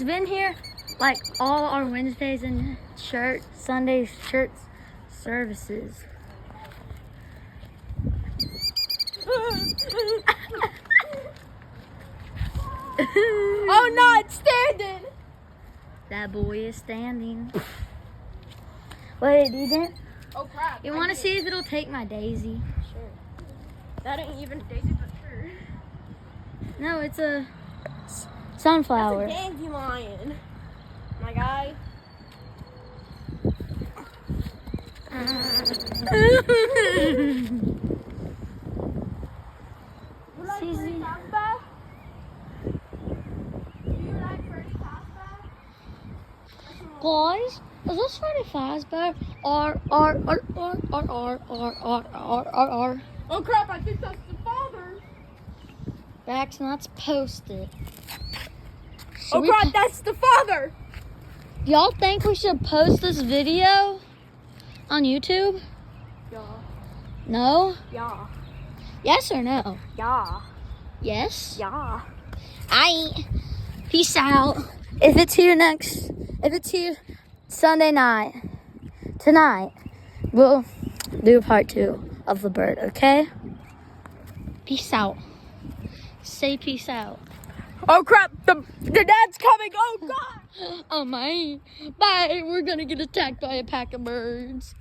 been here like all our Wednesdays and Sundays church services. Oh no, it's standing. That boy is standing. Wait, you didn't? Oh crap. You want to see if it'll take my daisy? Sure. That ain't even a daisy, but sure. No, it's a sunflower. That's a dandelion. My guy. Guys, is this Freddy Fazbear? R. Oh crap, I think that's the father. Bax, let's post it. Oh crap, that's the father. Y'all think we should post this video on YouTube? Yeah. No? Yeah. Yes or no? Yeah. Yes? Yeah. Peace out. If it's here Sunday night, tonight, we'll do part 2 of the bird, okay? Peace out. Say peace out. Oh crap, the dad's coming. Oh god. Oh my. Bye. We're gonna get attacked by a pack of birds.